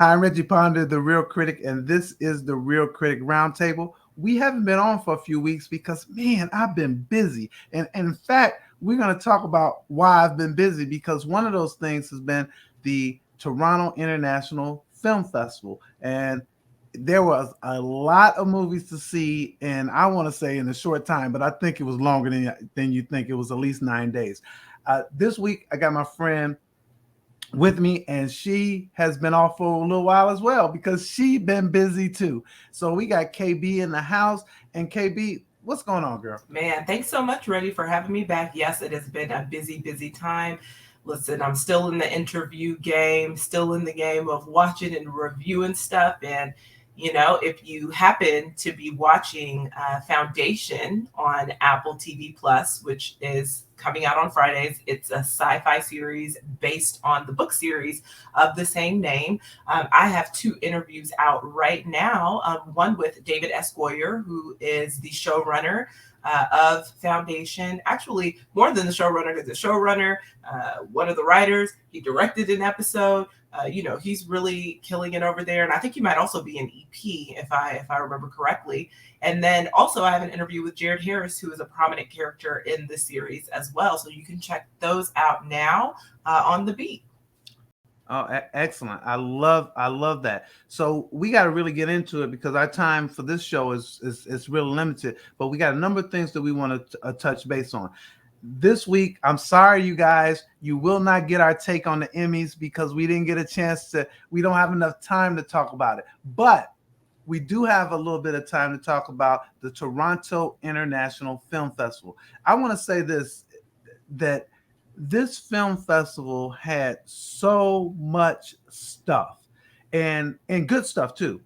Hi, I'm Reggie Ponder, the Real Critic, and this is the Real Critic Roundtable. We haven't been on for a few weeks because, man, I've been busy. And in fact, we're going to talk about why I've been busy because one of those things has been the Toronto International Film Festival. And there was a lot of movies to see, and I want to say in a short time, but I think it was longer than you think. It was at least 9 days. This week, I got my friend with me, and she has been off for a little while as well because she been busy too. So we got KB in the house. And KB, what's going on, girl? Man, thanks so much, Reggie, for having me back. Yes, it has been a busy time. Listen, I'm still in the interview game, still in the game of watching and reviewing stuff. And, you know, if you happen to be watching Foundation on Apple TV Plus, which is coming out on Fridays, it's a sci-fi series based on the book series of the same name. I have two interviews out right now. One with David S. Goyer, who is the showrunner of Foundation. Actually, more than the showrunner, because the showrunner, one of the writers, he directed an episode. He's really killing it over there, and I think he might also be an EP if I remember correctly. And then also I have an interview with Jared Harris, who is a prominent character in the series as well. So you can check those out now on The Beat. Oh, excellent. I love that. So we got to really get into it because our time for this show is real limited, but we got a number of things that we want to touch base on. This week, I'm sorry, you guys, you will not get our take on the Emmys because we didn't get a chance we don't have enough time to talk about it. But we do have a little bit of time to talk about the Toronto International Film Festival. I want to say that this film festival had so much stuff and good stuff too.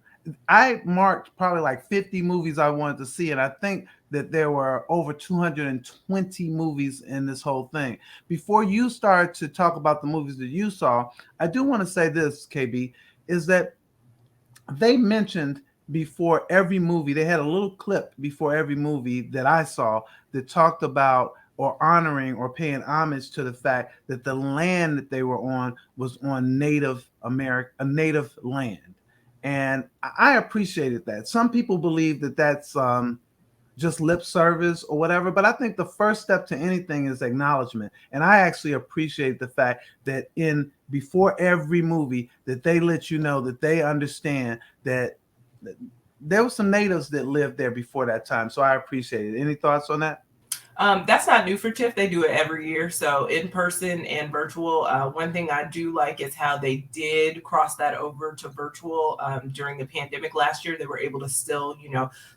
I marked probably like 50 movies I wanted to see, and I think that there were over 220 movies in this whole thing. Before you start to talk about the movies that you saw, I do want to say this, KB, is that they mentioned before every movie, they had a little clip before every movie that I saw that talked about or honoring or paying homage to the fact that the land that they were on was on Native America, a native land. And I appreciated that. Some people believe that that's just lip service or whatever, but I think the first step to anything is acknowledgement. And I actually appreciate the fact that in before every movie that they let you know that they understand that there were some natives that lived there before that time. So I appreciate it. Any thoughts on that? That's not new for TIFF. They do it every year. So in person and virtual. One thing I do like is how they did cross that over to virtual during the pandemic last year. They were able to still,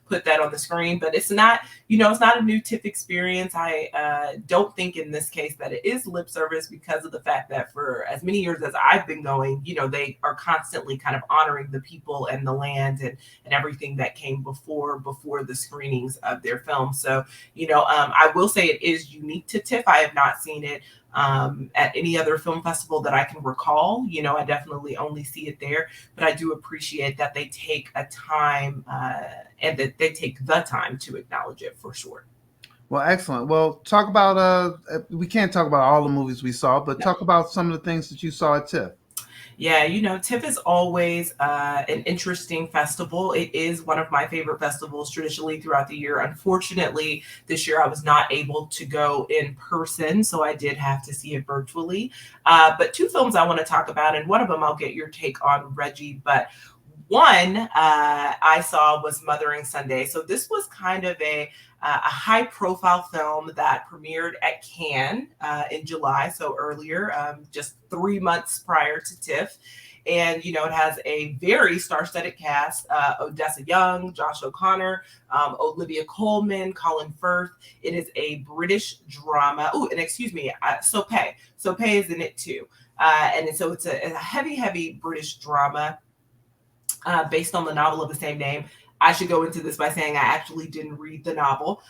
put that on the screen, but it's not, it's not a new TIFF experience. I don't think in this case that it is lip service because of the fact that for as many years as I've been going, they are constantly kind of honoring the people and the land and everything that came before the screenings of their film. So, I will say it is unique to TIFF. I have not seen it at any other film festival that I can recall. I definitely only see it there, but I do appreciate that they take a time and that they take the time to acknowledge it for sure. Well, excellent. Well, talk about we can't talk about all the movies we saw, but talk about some of the things that you saw at TIFF. Yeah, TIFF is always an interesting festival. It is one of my favorite festivals traditionally throughout the year. Unfortunately, this year I was not able to go in person, so I did have to see it virtually. But two films I want to talk about, and one of them I'll get your take on, Reggie. But one I saw was Mothering Sunday. So this was kind of a high-profile film that premiered at Cannes in July, so earlier, just 3 months prior to TIFF. And, it has a very star-studded cast, Odessa Young, Josh O'Connor, Olivia Colman, Colin Firth. It is a British drama. Oh, and excuse me, Sope. Sope is in it too. And so it's a heavy British drama based on the novel of the same name. I should go into this by saying I actually didn't read the novel.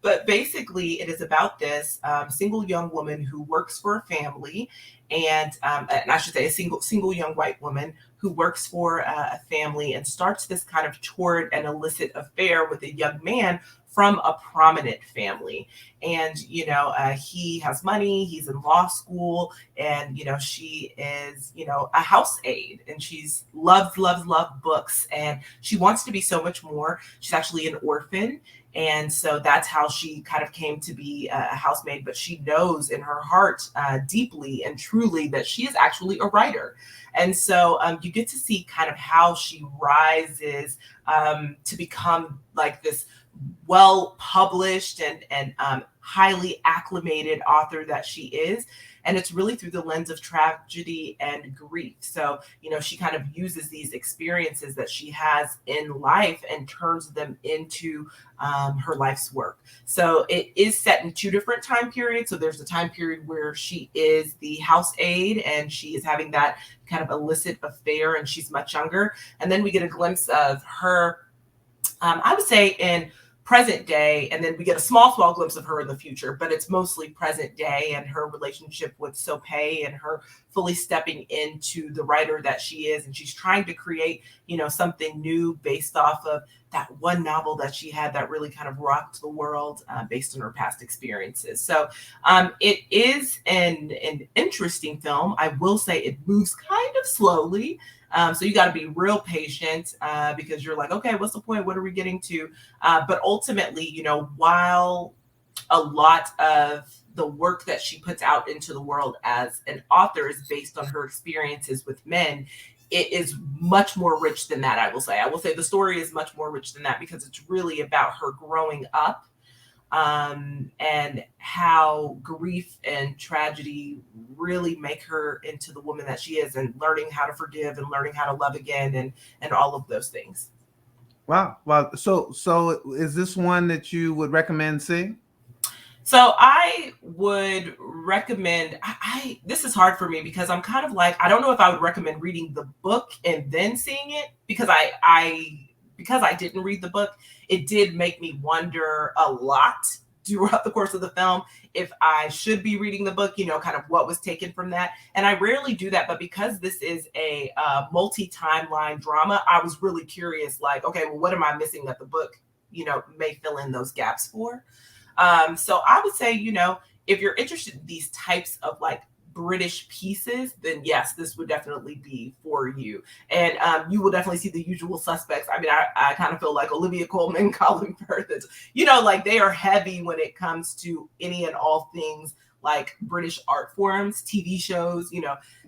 But basically, it is about this single young woman who works for a family, and I should say a single young white woman who works for a family and starts this kind of torrid and illicit affair with a young man from a prominent family. And, he has money, he's in law school, and, she is, a house aide, and she's loves books, and she wants to be so much more. She's actually an orphan. And so that's how she kind of came to be a housemaid. But she knows in her heart deeply and truly that she is actually a writer. And so you get to see kind of how she rises to become like this well-published and highly acclimated author that she is. And it's really through the lens of tragedy and grief. So, she kind of uses these experiences that she has in life and turns them into her life's work. So it is set in two different time periods. So there's the time period where she is the house aide and she is having that kind of illicit affair and she's much younger. And then we get a glimpse of her, I would say, in present day, and then we get a small glimpse of her in the future, but it's mostly present day and her relationship with Soapy and her fully stepping into the writer that she is. And she's trying to create, something new based off of that one novel that she had that really kind of rocked the world based on her past experiences. So it is an interesting film. I will say it moves kind of slowly. So you got to be real patient because you're like, okay, what's the point? What are we getting to? But ultimately, while a lot of the work that she puts out into the world as an author is based on her experiences with men, it is much more rich than that, I will say. I will say the story is much more rich than that because it's really about her growing up and how grief and tragedy really make her into the woman that she is, and learning how to forgive and learning how to love again and all of those things. Wow. So is this one that you would recommend seeing? So I would recommend, this is hard for me because I'm kind of like, I don't know if I would recommend reading the book and then seeing it because because I didn't read the book, it did make me wonder a lot throughout the course of the film if I should be reading the book, kind of what was taken from that. And I rarely do that, but because this is a multi-timeline drama, I was really curious, like, okay, well, what am I missing that the book, may fill in those gaps for? So I would say, if you're interested in these types of like British pieces, then yes, this would definitely be for you. And you will definitely see the usual suspects. I mean, I kind of feel like Olivia Colman, Colin Firth, like they are heavy when it comes to any and all things like British art forms, TV shows,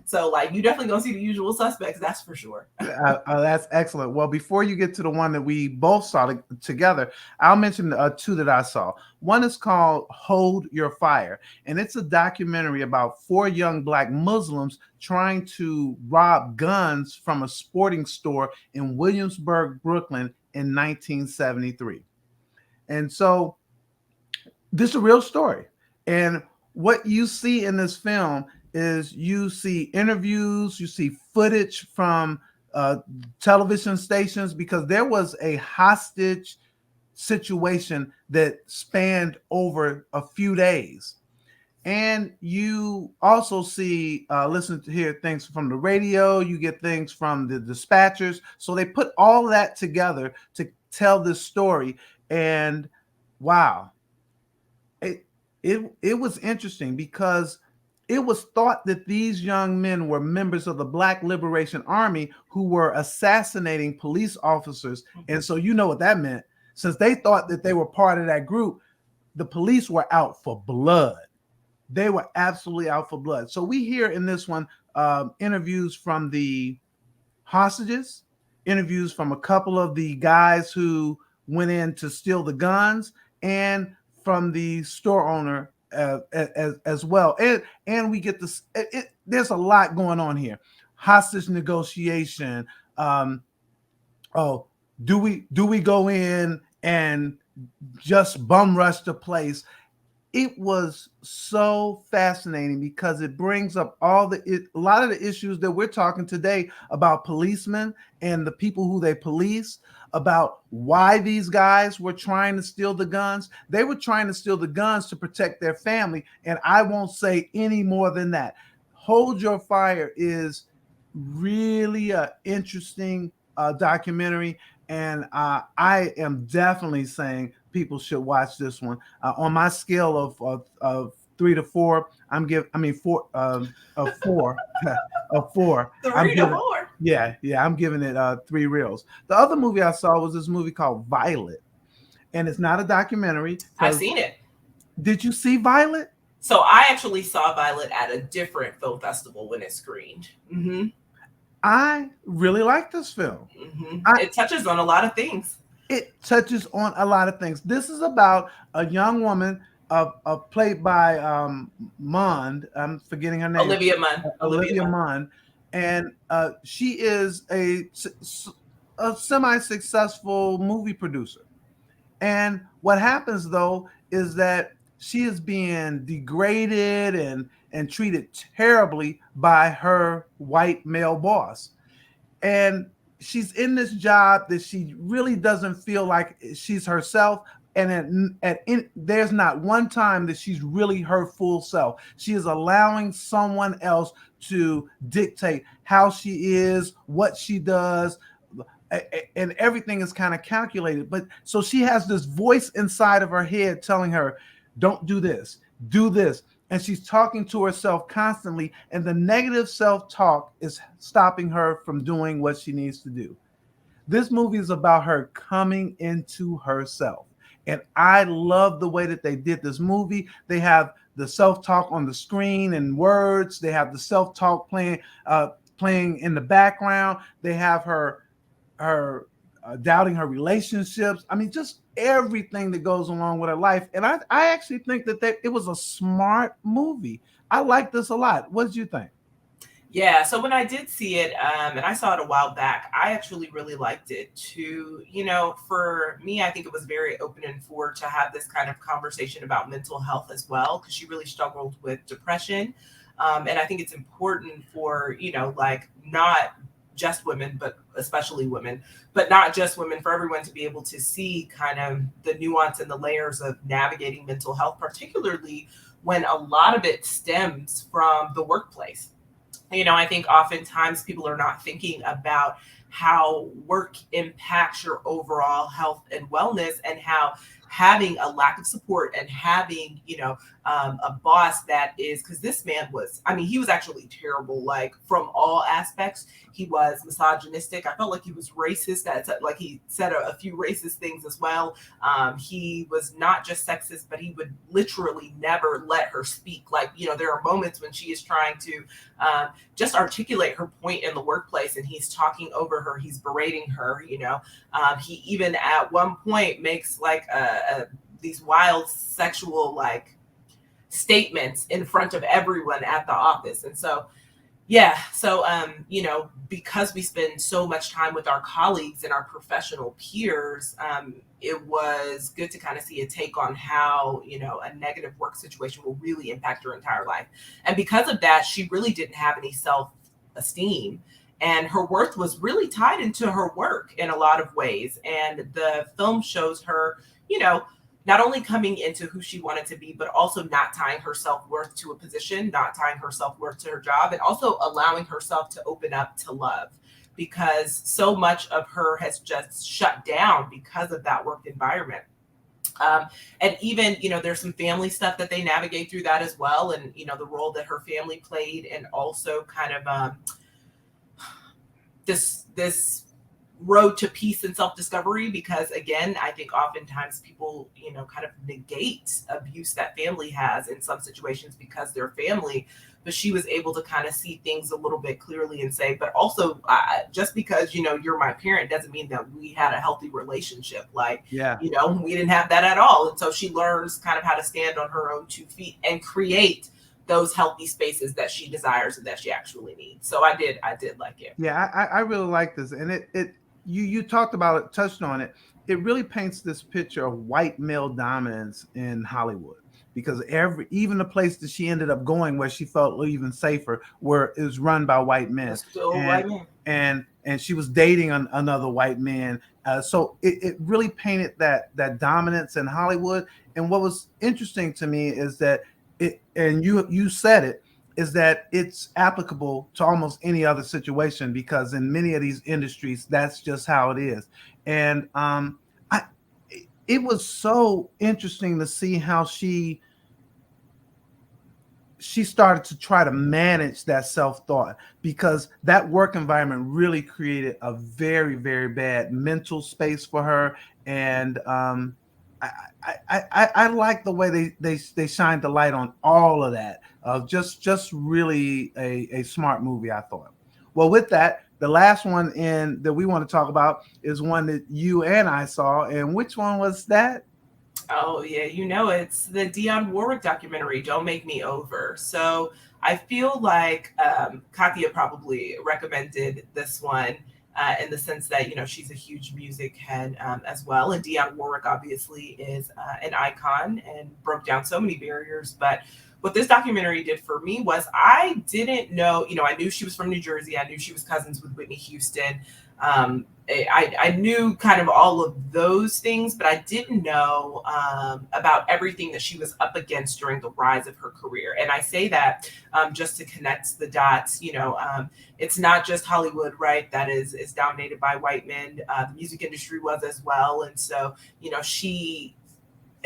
So like you definitely gonna see the usual suspects, that's for sure. That's excellent. Well, before you get to the one that we both saw together, I'll mention two that I saw. One is called Hold Your Fire, and it's a documentary about 4 young Black Muslims trying to rob guns from a sporting store in Williamsburg, Brooklyn in 1973. And so this is a real story. And what you see in this film is you see interviews, you see footage from television stations, because there was a hostage situation that spanned over a few days. And you also see, listen to hear things from the radio, you get things from the dispatchers. So they put all that together to tell this story. And wow, it was interesting because it was thought that these young men were members of the Black Liberation Army who were assassinating police officers. And so you know what that meant. Since they thought that they were part of that group, the police were out for blood. They were absolutely out for blood. So we hear in this one interviews from the hostages, interviews from a couple of the guys who went in to steal the guns, and from the store owner as well. And we get this. There's a lot going on here. Hostage negotiation. Do we go in and just bum rush the place? It was so fascinating because it brings up a lot of the issues that we're talking today about policemen and the people who they police, about why these guys were trying to steal the guns. They were trying to steal the guns to protect their family. And I won't say any more than that. Hold Your Fire is really an interesting documentary. And I am definitely saying people should watch this one. On my scale of 3 to 4, four of 4 of 4. I'm 3 to giving 4. I'm giving it 3 reels. The other movie I saw was this movie called Violet, and it's not a documentary. I've seen it. Did you see Violet? So I actually saw Violet at a different film festival when it screened. Mm-hmm. I really like this film. Mm-hmm. It touches on a lot of things. It touches on a lot of things. This is about a young woman played by Mond. I'm forgetting her name. Olivia Munn. Olivia Munn. And she is a semi-successful movie producer. And what happens, though, is that she is being degraded and treated terribly by her white male boss. And she's in this job that she really doesn't feel like she's herself. And there's not one time that she's really her full self. She is allowing someone else to dictate how she is, what she does, and everything is kind of calculated. But so she has this voice inside of her head telling her, don't do this, do this. And she's talking to herself constantly, and the negative self-talk is stopping her from doing what she needs to do. This movie is about her coming into herself. And I love the way that they did this movie. They have the self-talk on the screen and words. They have the self-talk playing in the background. They have her doubting her relationships. I mean, just everything that goes along with her life. And I actually think that it was a smart movie. I like this a lot. What did you think? Yeah, so when I did see it, and I saw it a while back, I actually really liked it too. For me, I think it was very open and forward to have this kind of conversation about mental health as well, because she really struggled with depression. And I think it's important for, not just women, but especially women, but not just women, for everyone to be able to see kind of the nuance and the layers of navigating mental health, particularly when a lot of it stems from the workplace. I think oftentimes people are not thinking about how work impacts your overall health and wellness, and how having a lack of support and having, a boss that is, because this man was, he was actually terrible, like from all aspects. He was misogynistic. I felt like he was racist. Like he said a few racist things as well. He was not just sexist, but he would literally never let her speak. Like, there are moments when she is trying to just articulate her point in the workplace, and he's talking over her. He's berating her. He even at one point makes like these wild sexual statements in front of everyone at the office. And so, because we spend so much time with our colleagues and our professional peers, it was good to kind of see a take on how, a negative work situation will really impact her entire life. And because of that, she really didn't have any self-esteem. And her worth was really tied into her work in a lot of ways. And the film shows her, not only coming into who she wanted to be, but also not tying her self-worth to a position, not tying her self-worth to her job, and also allowing herself to open up to love, because so much of her has just shut down because of that work environment. And even, there's some family stuff that they navigate through that as well. And, the role that her family played, and also kind of this road to peace and self-discovery, because again, I think oftentimes people, kind of negate abuse that family has in some situations because they're family, but she was able to kind of see things a little bit clearly and say, but also just because, you're my parent doesn't mean that we had a healthy relationship. Like, we didn't have that at all. And so she learns kind of how to stand on her own 2 feet and create those healthy spaces that she desires and that she actually needs. So I did like it. Yeah, I really like this. And you talked about it, touched on it. It really paints this picture of white male dominance in Hollywood, because even the place that she ended up going where she felt even safer, where it was run by white men. And she was dating another white man. So it really painted that dominance in Hollywood. And what was interesting to me is that you said it, is that it's applicable to almost any other situation, because in many of these industries, that's just how it is. And it was so interesting to see how she started to try to manage that self-thought, because that work environment really created a very, very bad mental space for her. And I like the way they shined the light on all of that. Just really a smart movie, I thought. Well, with that, the last one in that we want to talk about is one that you and I saw. And which one was that? Oh yeah, it's the Dionne Warwick documentary, Don't Make Me Over. So I feel like Katya probably recommended this one in the sense that she's a huge music head as well, and Dionne Warwick obviously is an icon and broke down so many barriers. But what this documentary did for me was I didn't know, I knew she was from New Jersey, I knew she was cousins with Whitney Houston. I knew kind of all of those things, but I didn't know about everything that she was up against during the rise of her career. And I say that just to connect the dots. It's not just Hollywood, right? That is dominated by white men. The music industry was as well. And so, she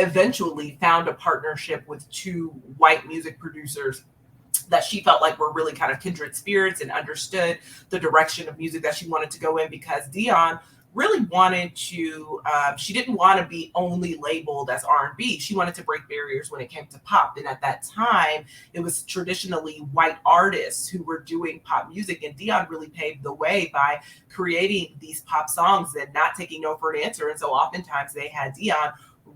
eventually found a partnership with two white music producers that she felt like were really kind of kindred spirits and understood the direction of music that she wanted to go in, because Dionne really wanted to, she didn't want to be only labeled as R&B. She wanted to break barriers when it came to pop. And at that time, it was traditionally white artists who were doing pop music. And Dionne really paved the way by creating these pop songs and not taking no for an answer. And so oftentimes they had Dionne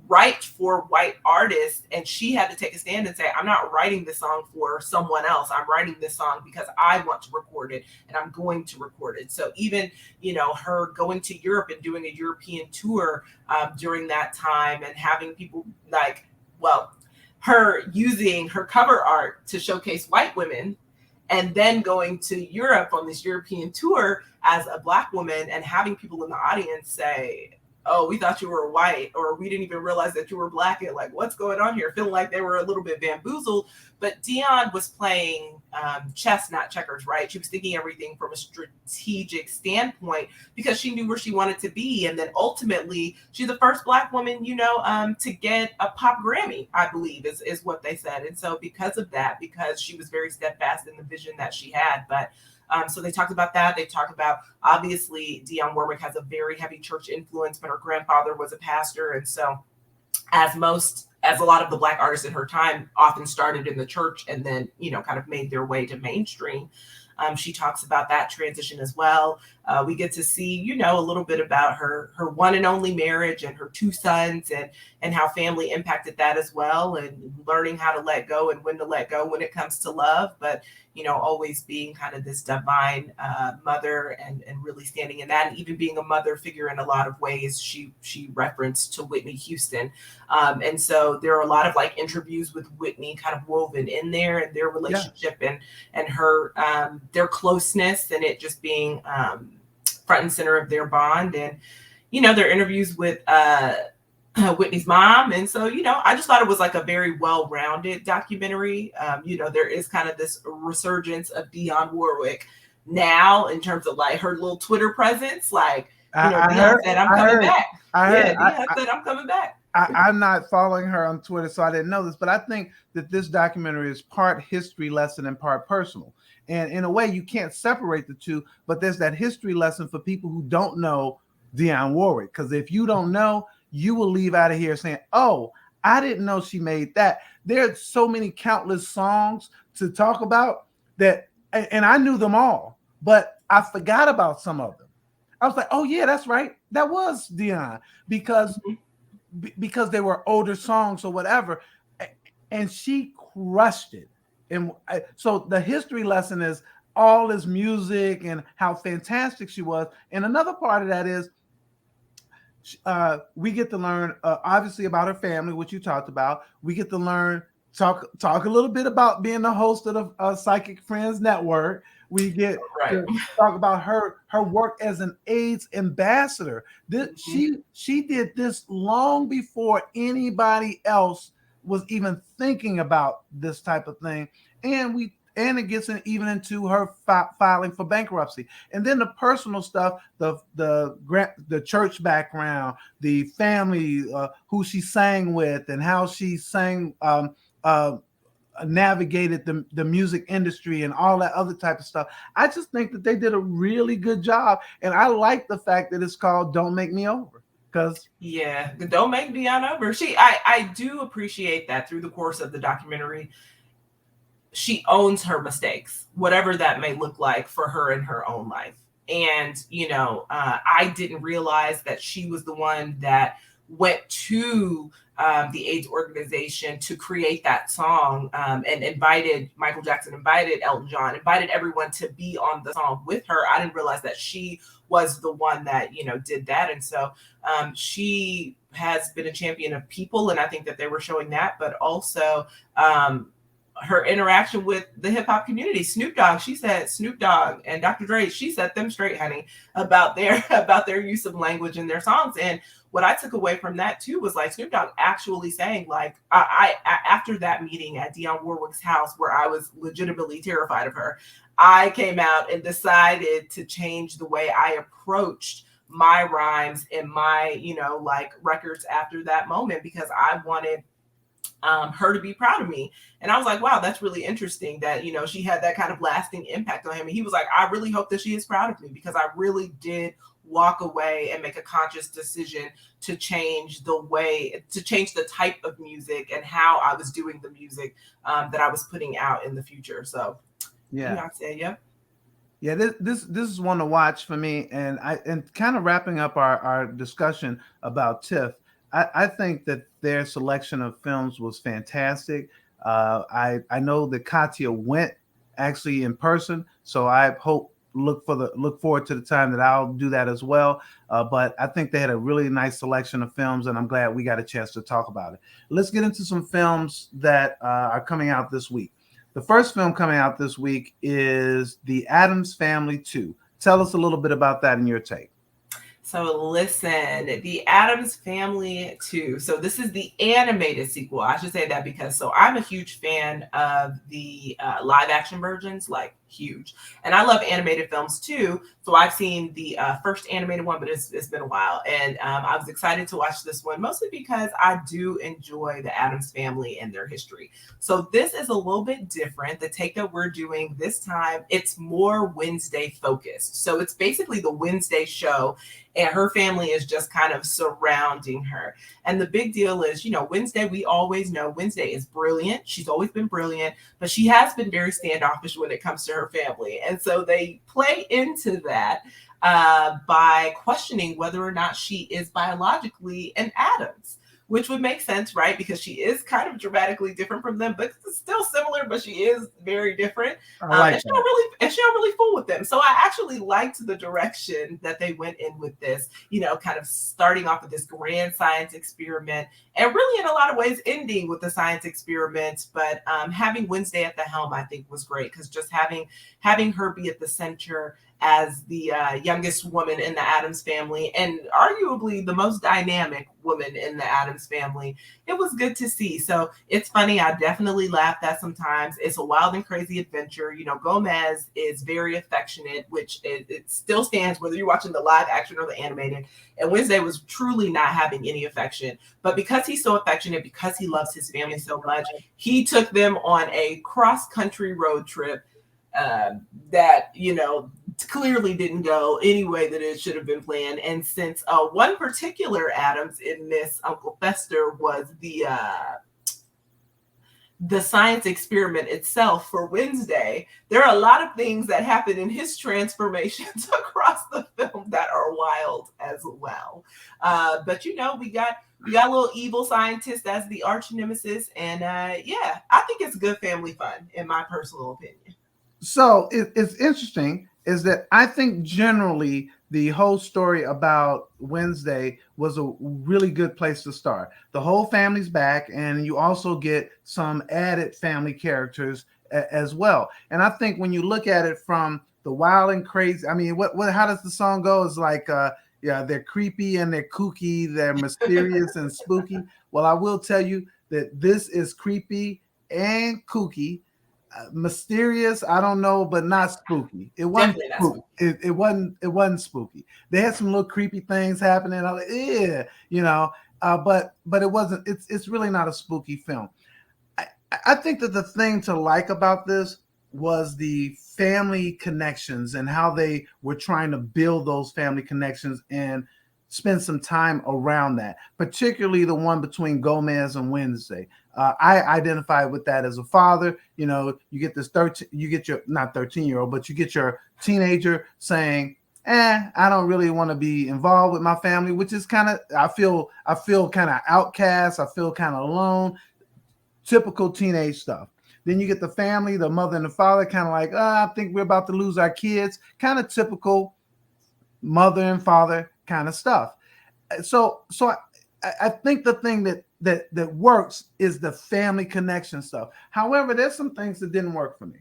write for white artists, and she had to take a stand and say, I'm not writing this song for someone else. I'm writing this song because I want to record it, and I'm going to record it. So even her going to Europe and doing a European tour during that time, and having people like, well, her using her cover art to showcase white women, and then going to Europe on this European tour as a Black woman, and having people in the audience say, oh, we thought you were white, or we didn't even realize that you were Black, and like, what's going on here? Feeling like they were a little bit bamboozled. But Dionne was playing chess, not checkers, right? She was thinking everything from a strategic standpoint, because she knew where she wanted to be. And then ultimately, she's the first Black woman, to get a pop Grammy, I believe, is what they said. And so because of that, because she was very steadfast in the vision that she had. But so they talked about that. They talked about, obviously, Dionne Warwick has a very heavy church influence, but her grandfather was a pastor. And so as a lot of the Black artists in her time often started in the church and then, kind of made their way to mainstream. She talks about that transition as well. We get to see, a little bit about her one and only marriage and her two sons, and how family impacted that as well, and learning how to let go and when to let go when it comes to love. But, always being kind of this divine mother, and really standing in that, and even being a mother figure in a lot of ways. She referenced to Whitney Houston. And so there are a lot of like interviews with Whitney kind of woven in there, and their relationship, and her, their closeness, and it just being front and center of their bond. And, their interviews with Whitney's mom. And so, I just thought it was like a very well-rounded documentary. There is kind of this resurgence of Dionne Warwick now in terms of like her little Twitter presence. Like, Dionne said, I'm coming back. Dionne said, I'm coming back. I'm not following her on Twitter, so I didn't know this, but I think that this documentary is part history lesson and part personal. And in a way, you can't separate the two, but there's that history lesson for people who don't know Dionne Warwick. Because if you don't know, you will leave out of here saying, oh, I didn't know she made that. There's so many countless songs to talk about that, and I knew them all, but I forgot about some of them. I was like, oh yeah, that's right. That was Dionne, because they were older songs or whatever. And she crushed it. And so the history lesson is all this music and how fantastic she was. And another part of that is we get to learn obviously about her family, which you talked about. We get to learn, talk a little bit about being the host of the Psychic Friends Network. We get to talk about her work as an AIDS ambassador. She did this long before anybody else was even thinking about this type of thing. And and it gets even into her filing for bankruptcy, and then the personal stuff, the church background, the family, who she sang with, and how she sang, uh, navigated the music industry and all that other type of stuff. I just think that they did a really good job, and I like the fact that it's called "Don't Make Me Over." Because yeah, don't make Dionne over. I do appreciate that through the course of the documentary, she owns her mistakes, whatever that may look like for her in her own life. And, I didn't realize that she was the one that went to the AIDS organization to create that song, and invited Michael Jackson, invited Elton John, invited everyone to be on the song with her. I didn't realize that she was the one that, did that. And so she has been a champion of people. And I think that they were showing that, but also, her interaction with the hip hop community. Snoop Dogg, she said, Snoop Dogg and Dr. Dre, she set them straight, honey, about their use of language in their songs. And what I took away from that too was like Snoop Dogg actually saying, like, I after that meeting at Dionne Warwick's house where I was legitimately terrified of her, I came out and decided to change the way I approached my rhymes and my, records after that moment, because I wanted her to be proud of me. And I was like, wow, that's really interesting that, she had that kind of lasting impact on him. And he was like, I really hope that she is proud of me, because I really did walk away and make a conscious decision to change the type of music and how I was doing the music that I was putting out in the future. So yeah, I'd say, yep. Yeah, this is one to watch for me, and kind of wrapping up our discussion about TIFF. I think that their selection of films was fantastic. I know that Katya went actually in person, so I look forward to the time that I'll do that as well. But I think they had a really nice selection of films, and I'm glad we got a chance to talk about it. Let's get into some films that are coming out this week. The first film coming out this week is The Addams Family 2. Tell us a little bit about that in your take. So listen, The Addams Family 2. So this is the animated sequel. I should say that because I'm a huge fan of the live action versions, like huge. And I love animated films too. So I've seen the first animated one, but it's been a while. And I was excited to watch this one, mostly because I do enjoy the Addams Family and their history. So this is a little bit different. The take that we're doing this time, it's more Wednesday focused. So it's basically the Wednesday show, and her family is just kind of surrounding her. And the big deal is, Wednesday, we always know Wednesday is brilliant. She's always been brilliant, but she has been very standoffish when it comes to her family. And so they play into that by questioning whether or not she is biologically an Addams, which would make sense, right? Because she is kind of dramatically different from them, but still similar, but she is very different. And she don't really fool with them. So I actually liked the direction that they went in with this, kind of starting off with this grand science experiment, and really in a lot of ways ending with the science experiment. But having Wednesday at the helm, I think, was great, because just having her be at the center as the youngest woman in the Addams family, and arguably the most dynamic woman in the Addams family, it was good to see. So it's funny. I definitely laughed at sometimes. It's a wild and crazy adventure. Gomez is very affectionate, which it still stands whether you're watching the live action or the animated. And Wednesday was truly not having any affection. But because he's so affectionate, because he loves his family so much, he took them on a cross-country road trip that, clearly didn't go any way that it should have been planned. And since one particular Addams in this, Uncle Fester, was the science experiment itself for Wednesday, there are a lot of things that happen in his transformations across the film that are wild as well. But we got a little evil scientist as the arch nemesis, and I think it's good family fun, in my personal opinion. So it's interesting is that I think generally the whole story about Wednesday was a really good place to start. The whole family's back, and you also get some added family characters as well. And I think when you look at it from the wild and crazy, I mean, how does the song go? It's like, they're creepy and they're kooky, they're mysterious and spooky. Well, I will tell you that this is creepy and kooky. mysterious, I don't know, but not spooky. It wasn't Definitely not spooky. spooky. It wasn't spooky. They had some little creepy things happening. I was like, yeah, but it wasn't. It's really not a spooky film. I think that the thing to like about this was the family connections and how they were trying to build those family connections and spend some time around that, particularly the one between Gomez and Wednesday. I identify with that as a father. You get this 13, you get your not 13-year-old, but you get your teenager saying, I don't really want to be involved with my family, which is kind of, I feel kind of outcast. I feel kind of alone. Typical teenage stuff. Then you get the family, the mother and the father, kind of like, I think we're about to lose our kids. Kind of typical mother and father kind of stuff. So I think the thing that works is the family connection stuff. However, there's some things that didn't work for me.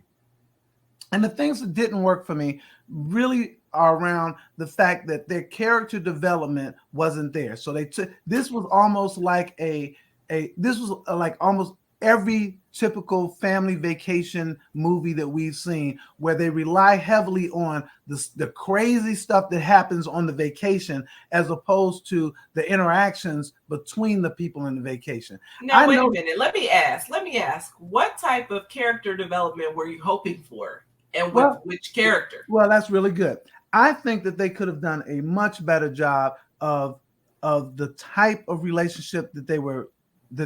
And the things that didn't work for me really are around the fact that their character development wasn't there. So this was almost like like almost every typical family vacation movie that we've seen, where they rely heavily on the crazy stuff that happens on the vacation as opposed to the interactions between the people in the vacation. Now, wait a minute. Let me ask, what type of character development were you hoping for? And with which character? Well, that's really good. I think that they could have done a much better job of the type of relationship that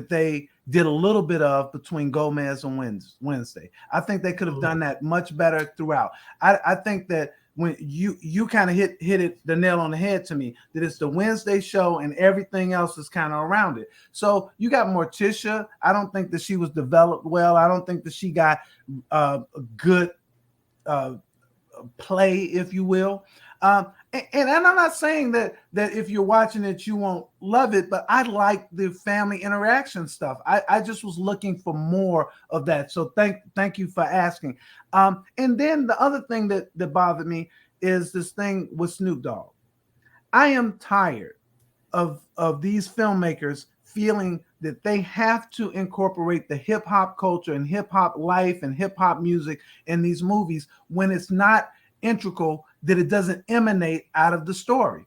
they did a little bit of between Gomez and Wednesday. I think they could have done that much better throughout. I think that when you kind of hit it the nail on the head to me, that it's the Wednesday show and everything else is kind of around it. So you got Morticia. I don't think that she was developed well. I don't think that she got a good play, if you will. And I'm not saying that if you're watching it, you won't love it, but I like the family interaction stuff. I just was looking for more of that. So thank you for asking. And then the other thing that bothered me is this thing with Snoop Dogg. I am tired of these filmmakers feeling that they have to incorporate the hip hop culture and hip hop life and hip hop music in these movies when it's not integral, that it doesn't emanate out of the story.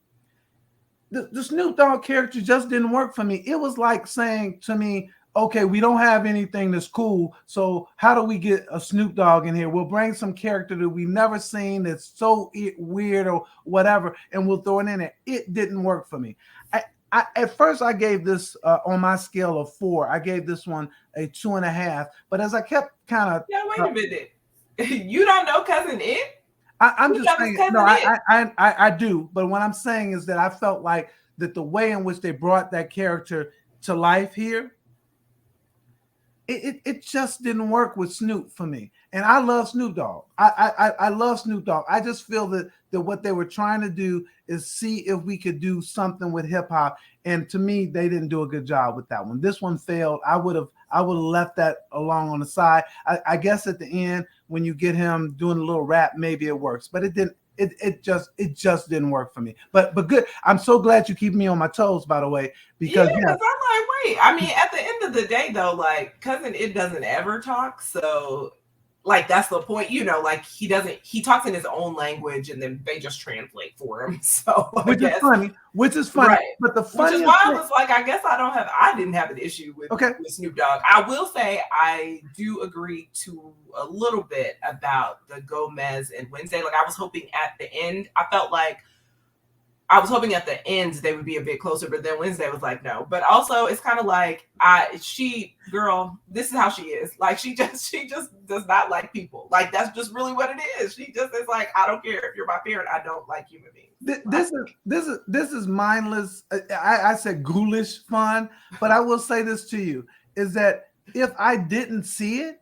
The Snoop Dogg character just didn't work for me. It was like saying to me, okay, we don't have anything that's cool, so how do we get a Snoop Dogg in here? We'll bring some character that we've never seen that's so weird or whatever, and we'll throw it in there. It didn't work for me. At first, I gave this on my scale of 4. I gave this one a 2.5. But as I kept kind of wait a minute, you don't know Cousin It? I'm just saying. No, I do. But what I'm saying is that I felt like that the way in which they brought that character to life here, it just didn't work with Snoop for me. And I love Snoop Dogg. I love Snoop Dogg. I just feel that what they were trying to do is see if we could do something with hip hop. And to me, they didn't do a good job with that one. This one failed. I would have left that along on the side. I guess at the end, when you get him doing a little rap, maybe it works. But it didn't. It just didn't work for me. But good. I'm so glad you keep me on my toes, by the way, because I'm like, wait. I mean, at the end of the day, though, like Cousin It doesn't ever talk, so like that's the point, like he talks in his own language and then they just translate for him. So which is funny. Right. But the funny is why I was like, I guess I didn't have an issue with Snoop Dogg. I will say I do agree to a little bit about the Gomez and Wednesday. Like I was hoping at the end, at the end they would be a bit closer, but then Wednesday was like, no. But also it's kind of like this is how she is. Like she just does not like people. Like that's just really what it is. She just is like, I don't care if you're my parent, I don't like human beings. This is mindless. I said ghoulish fun, but I will say this to you is that if I didn't see it,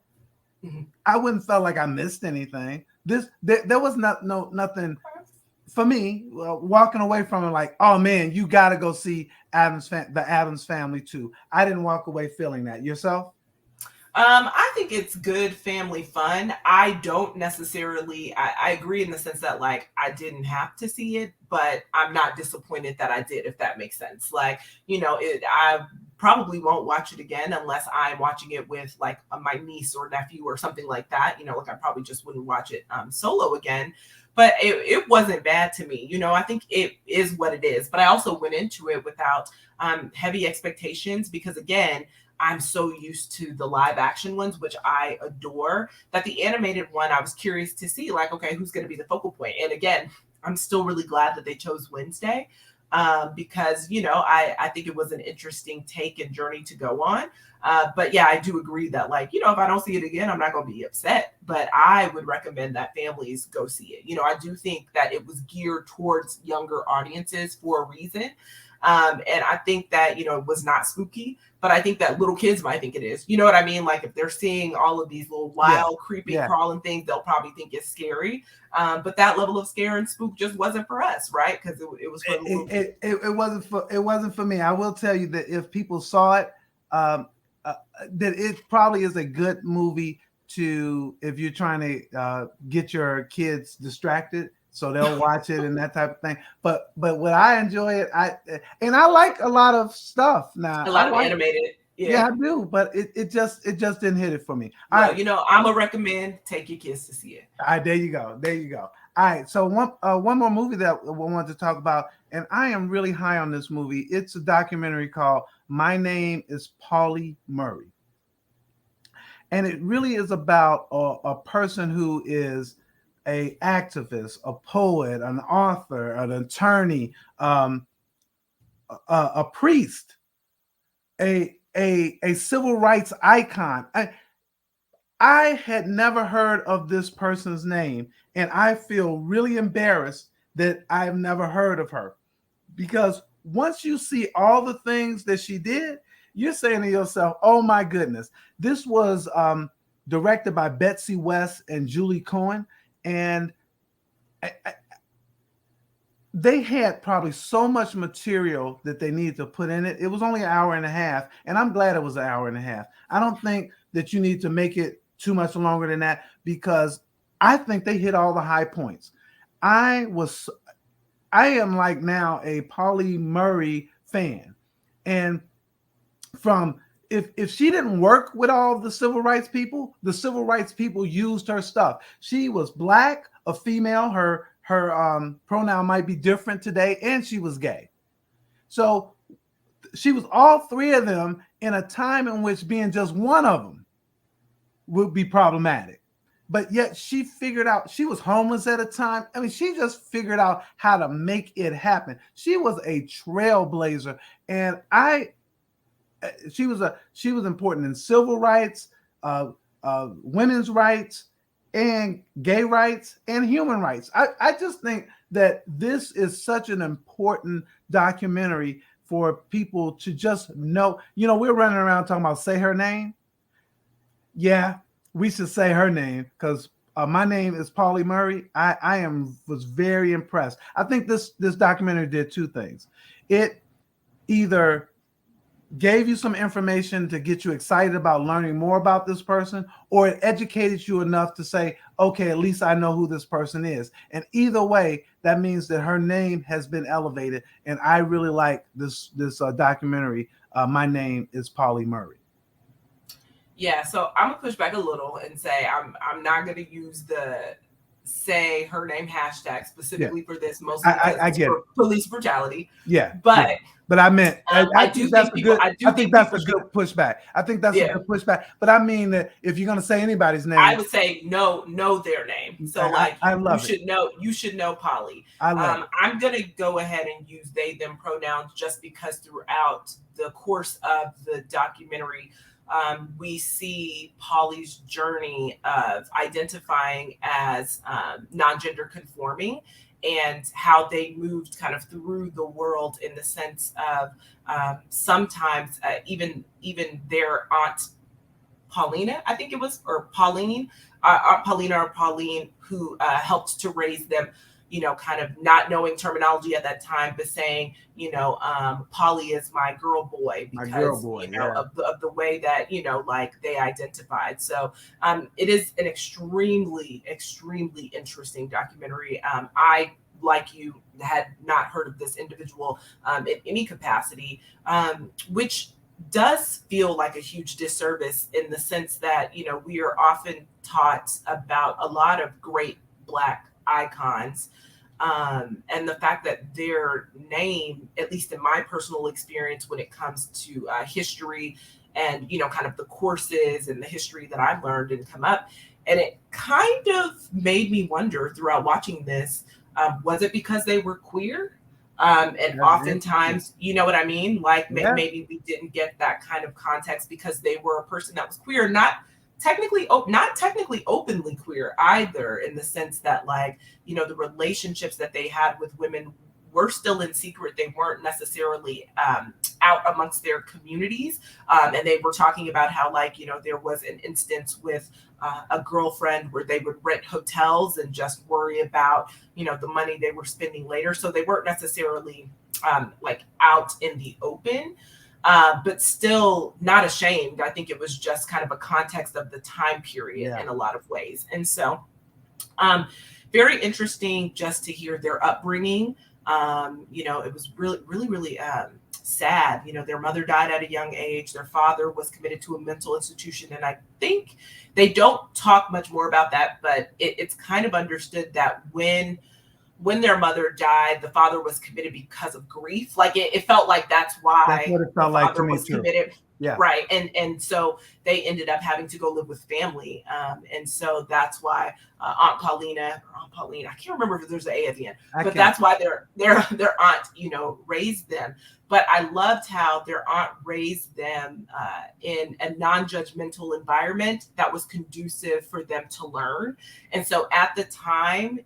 I wouldn't feel like I missed anything. There was nothing. For me, walking away from it like, oh man, you got to go see the Addams Family too. I didn't walk away feeling that. Yourself? I think it's good family fun. I don't necessarily. I agree in the sense that like I didn't have to see it, but I'm not disappointed that I did. If that makes sense. Like I probably won't watch it again unless I'm watching it with like my niece or nephew or something like that. Like I probably just wouldn't watch it solo again. But it wasn't bad to me. I think it is what it is. But I also went into it without heavy expectations because, again, I'm so used to the live action ones, which I adore, that the animated one, I was curious to see, like, okay, who's going to be the focal point? And again, I'm still really glad that they chose Wednesday because, I think it was an interesting take and journey to go on. But yeah, I do agree that, like, if I don't see it again, I'm not going to be upset. But I would recommend that families go see it. I do think that it was geared towards younger audiences for a reason. And I think that, it was not spooky, but I think that little kids might think it is. You know what I mean? Like if they're seeing all of these little wild, creepy, crawling things, they'll probably think it's scary. But that level of scare and spook just wasn't for us, right? Because it was for the little kids. It wasn't for me. I will tell you that if people saw it, that it probably is a good movie if you're trying to get your kids distracted. So they'll watch it and that type of thing. But what I enjoy it, I like a lot of stuff now. A lot of animated. Yeah, I do. But it just didn't hit it for me. Well, I'm gonna recommend take your kids to see it. All right, there you go. All right. So one more movie that we wanted to talk about, and I am really high on this movie. It's a documentary called My Name Is Pauli Murray. And it really is about a person who is an activist, a poet, an author, an attorney, a priest, a civil rights icon. I had never heard of this person's name, and I feel really embarrassed that I've never heard of her, because once you see all the things that she did, you're saying to yourself, "Oh my goodness!" This was directed by Betsy West and Julie Cohen. And they had probably so much material that they needed to put in it. It was only an hour and a half, and I'm glad it was an hour and a half. I don't think that you need to make it too much longer than that, because I think they hit all the high points. I am like now a Pauli Murray fan, and from if she didn't work with all the civil rights people used her stuff. She was Black, a female. Her pronoun might be different today, and she was gay. So she was all three of them in a time in which being just one of them would be problematic. But yet she figured out, she was homeless at a time. I mean, she just figured out how to make it happen. She was a trailblazer, and she was important in civil rights, women's rights, and gay rights, and human rights. I just think that this is such an important documentary for people to just know. We're running around talking about say her name. Yeah, we should say her name, because my name is Pauli Murray. I was very impressed. I think this documentary did two things. It either gave you some information to get you excited about learning more about this person, or it educated you enough to say, okay, at least I know who this person is. And either way, that means that her name has been elevated. And I really like this documentary. My Name Is Pauli Murray. Yeah, so I'm gonna push back a little and say I'm not gonna use the say her name hashtag specifically for this, mostly I get for police brutality. Yeah, but yeah. But I meant I think that's a good pushback. I think that's a good pushback. But I mean that if you're gonna say anybody's name, I would say know their name. So you should know Paulie. I'm gonna go ahead and use they them pronouns just because throughout the course of the documentary, we see Paulie's journey of identifying as non-gender conforming, and how they moved kind of through the world in the sense of sometimes even their aunt Paulina, I think it was, or Pauline, Aunt Paulina or Pauline, who helped to raise them, kind of not knowing terminology at that time, but saying, Paulie is my girl boy because, of the way that, like they identified. So it is an extremely, extremely interesting documentary. I, like you, had not heard of this individual in any capacity, which does feel like a huge disservice in the sense that, we are often taught about a lot of great Black icons. And the fact that their name, at least in my personal experience, when it comes to history and, kind of the courses and the history that I've learned and come up, and it kind of made me wonder throughout watching this, was it because they were queer? And oftentimes, you know what I mean? Like maybe we didn't get that kind of context because they were a person that was queer, not technically openly queer either, in the sense that, like, the relationships that they had with women were still in secret. They weren't necessarily out amongst their communities. And they were talking about how, like, there was an instance with a girlfriend where they would rent hotels and just worry about, the money they were spending later. So they weren't necessarily like out in the open, but still not ashamed. I think it was just kind of a context of the time period in a lot of ways. And so very interesting just to hear their upbringing. It was really sad. Their mother died at a young age. Their father was committed to a mental institution. And I think they don't talk much more about that, but it's kind of understood that when their mother died, the father was committed because of grief. Like it felt like that's why what it felt like to me too. Committed. Yeah. Right. And so they ended up having to go live with family. And so that's why Aunt Pauline, I can't remember if there's an A at the end, but that's why their aunt, raised them. But I loved how their aunt raised them in a non-judgmental environment that was conducive for them to learn. And so at the time,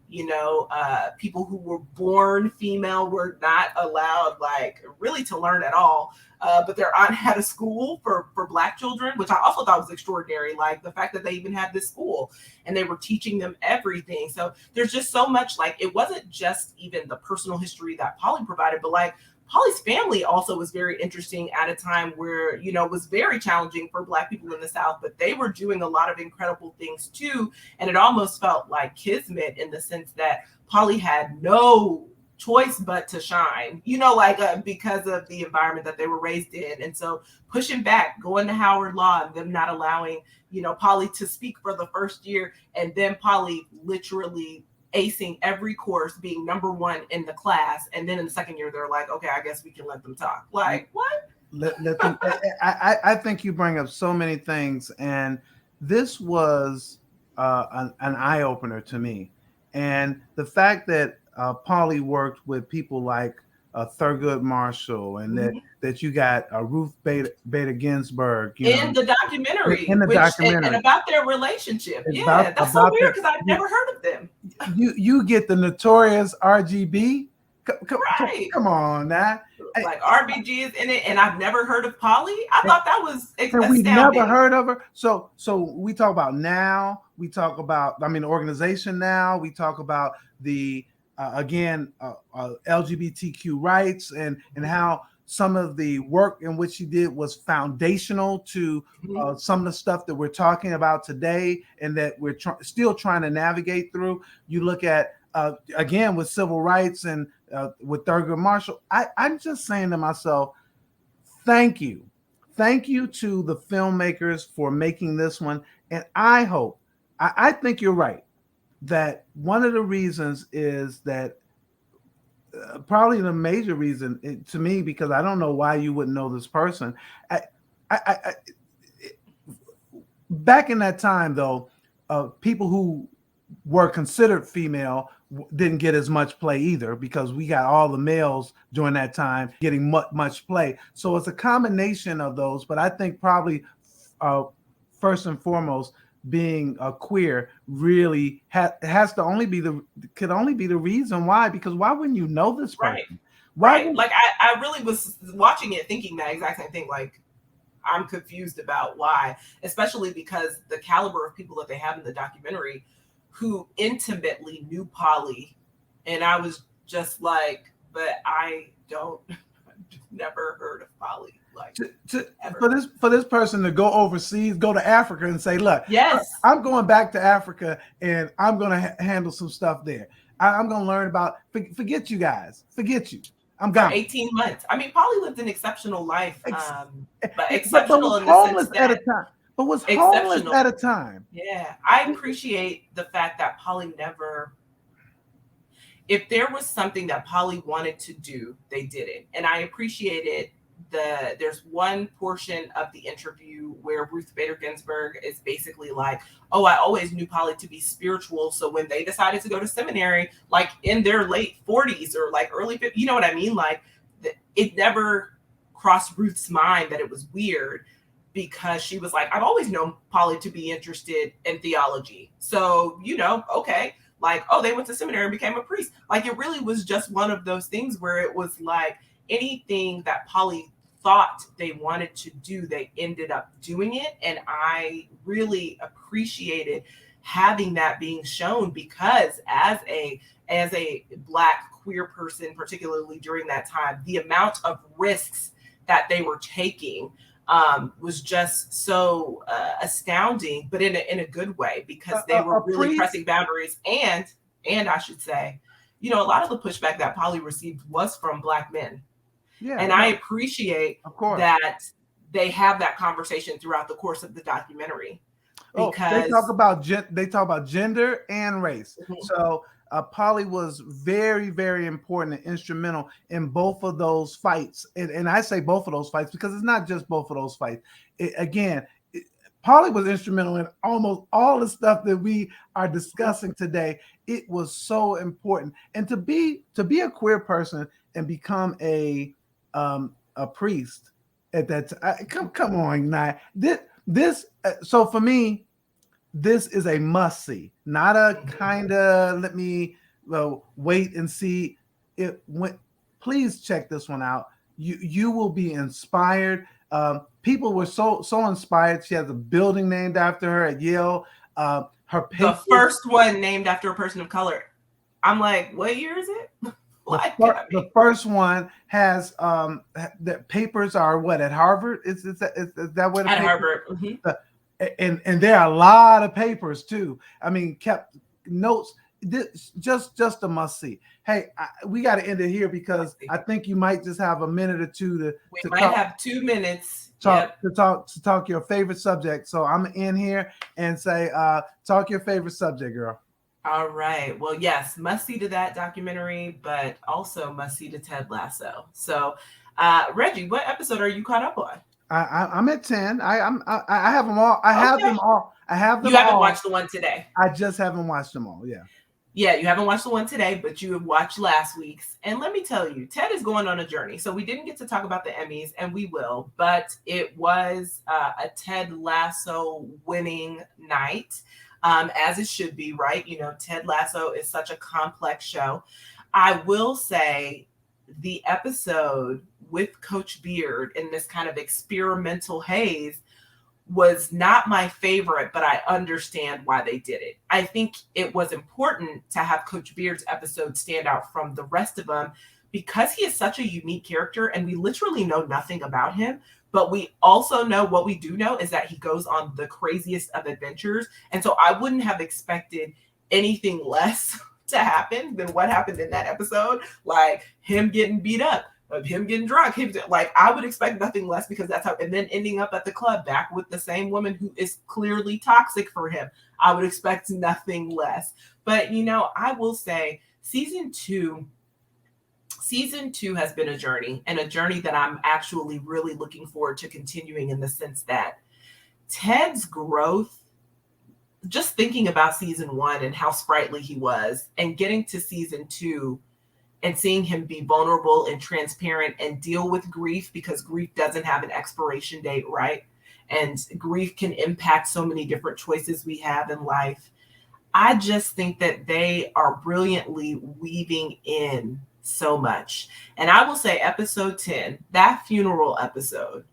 people who were born female were not allowed, like, really to learn at all. But their aunt had a school for Black children, which I also thought was extraordinary. Like the fact that they even had this school and they were teaching them everything. So there's just so much, like, it wasn't just even the personal history that Paulie provided, but like Paulie's family also was very interesting at a time where, it was very challenging for Black people in the South, but they were doing a lot of incredible things too. And it almost felt like kismet in the sense that Paulie had no choice but to shine, because of the environment that they were raised in. And so pushing back, going to Howard Law, and them not allowing, Paulie to speak for the first year, and then Paulie literally acing every course, being number one in the class. And then in the second year, they're like, okay, I guess we can let them talk. Like, what? I think you bring up so many things. And this was an eye-opener to me. And the fact that Paulie worked with people like Thurgood Marshall, and that you got Ruth Bader Ginsburg in the documentary, and about their relationship. That's so weird because I've never heard of them. You get the notorious RGB. Come on now. Like RBG is in it, and I've never heard of Paulie. I thought that was astounding. We never heard of her. So we talk about now. We talk about, the organization now. We talk about the LGBTQ rights and how some of the work in which she did was foundational to some of the stuff that we're talking about today, and that we're still trying to navigate through. You look at again with civil rights and with Thurgood Marshall. I'm just saying to myself, thank you to the filmmakers for making this one, and I hope. I think you're right that one of the reasons is that probably the major reason to me, because I don't know why you wouldn't know this person. Back in that time, though, people who were considered female didn't get as much play either, because we got all the males during that time getting much play. So it's a combination of those. But I think probably first and foremost, being a queer really has to only be the reason why, because why wouldn't you know this person? Right. Like I really was watching it thinking that exact same thing. Like, I'm confused about why, especially because the caliber of people that they have in the documentary who intimately knew Paulie. And I was just like, but I've never heard of Paulie. Like, for this person to go overseas, go to Africa and say, look, yes, I'm going back to Africa and I'm going to handle some stuff there. I'm going to learn about, forget you guys, forget you. I'm for gone. 18 months. I mean, Paulie lived an exceptional life, but but exceptional was in the sense homeless that at a time. But was homeless exceptional. at a time. Yeah, I appreciate the fact that Paulie never. If there was something that Paulie wanted to do, they did it, and I appreciated there's one portion of the interview where Ruth Bader Ginsburg is basically like, oh, I always knew Paulie to be spiritual. So when they decided to go to seminary, like in their late 40s or like early 50s, you know what I mean? Like it never crossed Ruth's mind that it was weird because she was like, I've always known Paulie to be interested in theology. So, okay. Like, oh, they went to seminary and became a priest. Like it really was just one of those things where it was like anything that Paulie thought they wanted to do, they ended up doing it. And I really appreciated having that being shown because as a Black queer person, particularly during that time, the amount of risks that they were taking was just so astounding, but in a good way because they were really pressing boundaries. And I should say, a lot of the pushback that Paulie received was from Black men. Yeah, and I appreciate that they have that conversation throughout the course of the documentary. Because they talk about gender and race. Mm-hmm. So Paulie was very, very important and instrumental in both of those fights. And I say both of those fights because it's not just both of those fights. Paulie was instrumental in almost all the stuff that we are discussing today. It was so important. And to be a queer person and become a priest at that time, come on, now. So for me, this is a must see, not a kind of let me wait and see it. Please check this one out. You will be inspired. People were so inspired. She has a building named after her at Yale. The first one named after a person of color. I'm like, what year is it? The first one has the papers are what at Harvard? Is that what? At Harvard. Mm-hmm. And there are a lot of papers too. I mean, kept notes. This just a must see. Hey, we got to end it here because I think you might just have a minute or two We might have 2 minutes to talk your favorite subject. So I'm in here and say, talk your favorite subject, girl. All right. Well, yes, must see to that documentary, but also must see to Ted Lasso. So, Reggie, what episode are you caught up on? I'm at 10. I have them all. I have them all. I have them. You haven't watched the one today. I just haven't watched them all. Yeah. Yeah, you haven't watched the one today, but you have watched last week's. And let me tell you, Ted is going on a journey. So we didn't get to talk about the Emmys, and we will, but it was a Ted Lasso winning night. As it should be, right? Ted Lasso is such a complex show. I will say the episode with Coach Beard in this kind of experimental haze was not my favorite, but I understand why they did it. I think it was important to have Coach Beard's episode stand out from the rest of them because he is such a unique character and we literally know nothing about him. But we also know what we do know is that he goes on the craziest of adventures. And so I wouldn't have expected anything less to happen than what happened in that episode. Like him getting beat up, of him getting drunk. I would expect nothing less because that's how, and then ending up at the club back with the same woman who is clearly toxic for him. I would expect nothing less. But, I will say season two has been a journey, and a journey that I'm actually really looking forward to continuing in the sense that Ted's growth, just thinking about season 1 and how sprightly he was and getting to season 2 and seeing him be vulnerable and transparent and deal with grief because grief doesn't have an expiration date, right? And grief can impact so many different choices we have in life. I just think that they are brilliantly weaving in so much. And I will say episode 10, that funeral episode,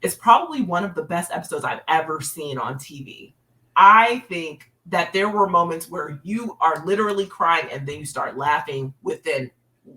is probably one of the best episodes I've ever seen on TV. I think that there were moments where you are literally crying and then you start laughing within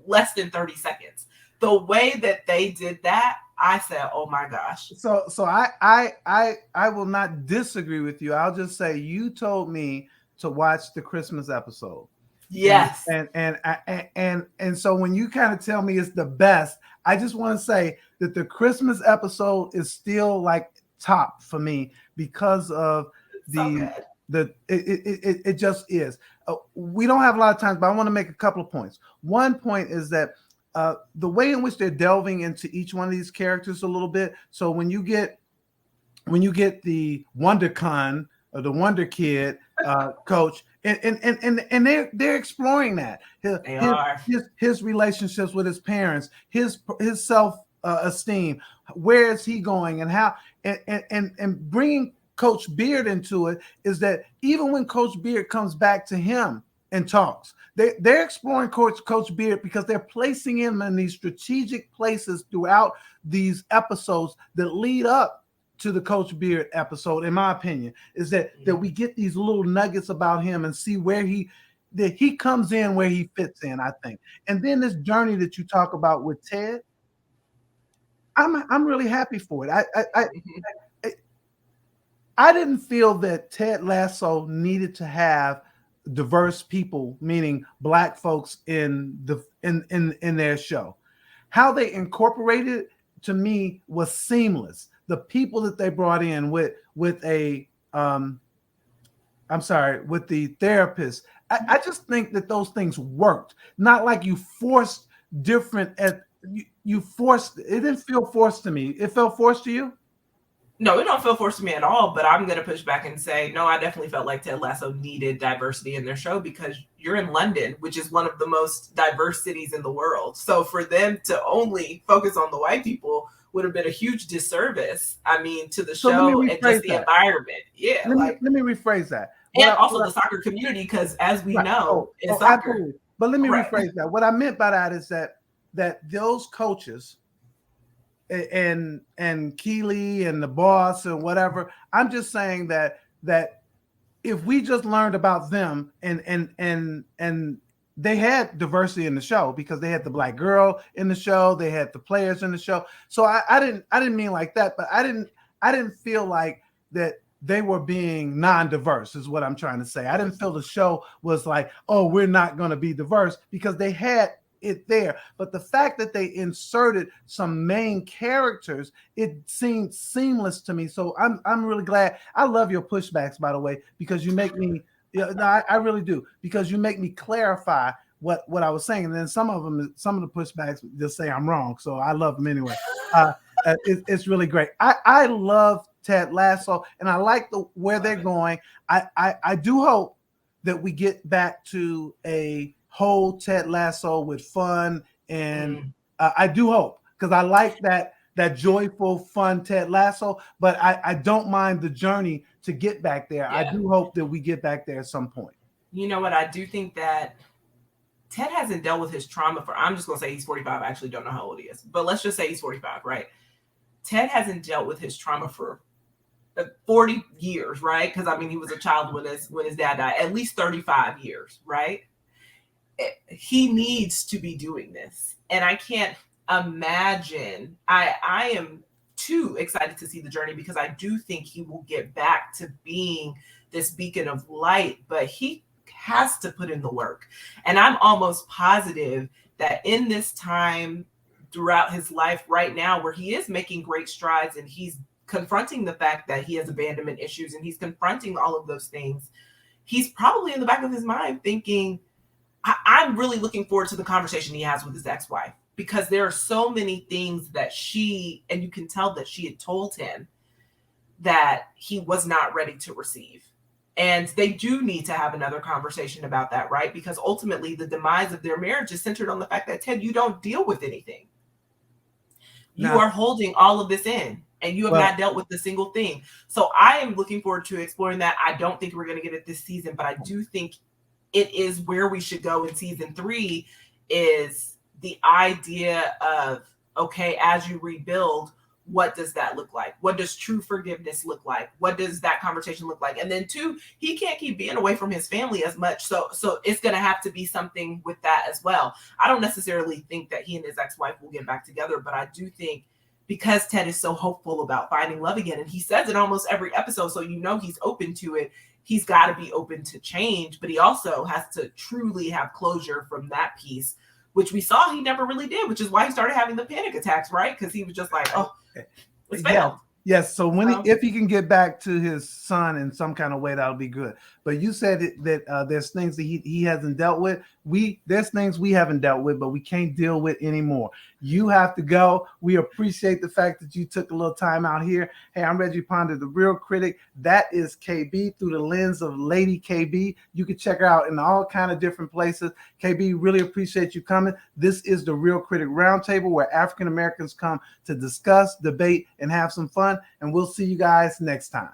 less than 30 seconds. The way that they did that, I said, oh my gosh. So I will not disagree with you. I'll just say you told me to watch the Christmas episode. Yes. And so when you kind of tell me it's the best, I just want to say that the Christmas episode is still like top for me because of it just is. We don't have a lot of time, but I want to make a couple of points. One point is that the way in which they're delving into each one of these characters a little bit. So when you get the WonderCon or the Wonder Kid coach, and they're exploring that his relationships with his parents, his self esteem, where is he going, and how, and bringing Coach Beard into it is that even when Coach Beard comes back to him and talks, they're exploring Coach Beard because they're placing him in these strategic places throughout these episodes that lead up to the Coach Beard episode. In my opinion, is that we get these little nuggets about him and see where he comes in, where he fits in, I think. And then this journey that you talk about with Ted, I'm really happy for it. I didn't feel that Ted Lasso needed to have diverse people, meaning Black folks in their show. How they incorporated it, to me, was seamless. The people that they brought in with the therapist, I just think that those things worked. Not like you forced different. You forced. It didn't feel forced to me. It felt forced to you? No, it don't feel forced to me at all, but I'm going to push back and say, no, I definitely felt like Ted Lasso needed diversity in their show because you're in London, which is one of the most diverse cities in the world. So for them to only focus on the white people would have been a huge disservice, I mean, to the show and just the environment. Yeah. Let me rephrase that. And also the soccer community, because as we know, in soccer. Absolutely. But let me rephrase that. What I meant by that is that those coaches and Keeley and the boss and whatever, I'm just saying that if we just learned about them and they had diversity in the show because they had the Black girl in the show, they had the players in the show. So I didn't mean like that, but I didn't feel like that they were being non-diverse is what I'm trying to say. I didn't feel the show was like, oh, we're not going to be diverse, because they had it there. But the fact that they inserted some main characters, it seemed seamless to me. So I'm really glad. I love your pushbacks, by the way, because you make me, I really do, because you make me clarify what I was saying. And then some of the pushbacks just say I'm wrong. So I love them anyway. It's really great. I love Ted Lasso, and I like where they're going. I do hope that we get back to a whole Ted Lasso with fun, and I do hope, because I like that joyful, fun Ted Lasso, but I don't mind the journey to get back there. Yeah. I do hope that we get back there at some point. You know what? I do think that Ted hasn't dealt with his trauma I'm just going to say he's 45. I actually don't know how old he is, but let's just say he's 45, right? Ted hasn't dealt with his trauma for 40 years, right? Because I mean, he was a child when his dad died. At least 35 years, right? He needs to be doing this, and I can't imagine. I am too excited to see the journey, because I do think he will get back to being this beacon of light, but he has to put in the work. And I'm almost positive that in this time throughout his life right now, where he is making great strides and he's confronting the fact that he has abandonment issues and he's confronting all of those things, he's probably in the back of his mind thinking, I'm really looking forward to the conversation he has with his ex-wife, because there are so many things that and you can tell that she had told him that he was not ready to receive. And they do need to have another conversation about that, right? Because ultimately the demise of their marriage is centered on the fact that, Ted, you don't deal with anything. You are holding all of this in, and you have not dealt with a single thing. So I am looking forward to exploring that. I don't think we're going to get it this season, but I do think it is where we should go in season 3, is the idea of, okay, as you rebuild, what does that look like? What does true forgiveness look like? What does that conversation look like? And then 2, he can't keep being away from his family as much. So it's going to have to be something with that as well. I don't necessarily think that he and his ex-wife will get back together, but I do think because Ted is so hopeful about finding love again, and he says it almost every episode, so you know he's open to it. He's got to be open to change, but he also has to truly have closure from that piece, which we saw he never really did, which is why he started having the panic attacks, right? Because he was just like, oh, it's failed. Yes. So if he can get back to his son in some kind of way, that'll be good. But you said that there's things that he hasn't dealt with. There's things we haven't dealt with, but we can't deal with anymore. You have to go. We appreciate the fact that you took a little time out here. Hey, I'm Reggie Ponder, the Reel Critic. That is KB through the lens of Lady KB. You can check her out in all kind of different places. KB, really appreciate you coming. This is the Reel Critic Roundtable, where African Americans come to discuss, debate, and have some fun. And we'll see you guys next time.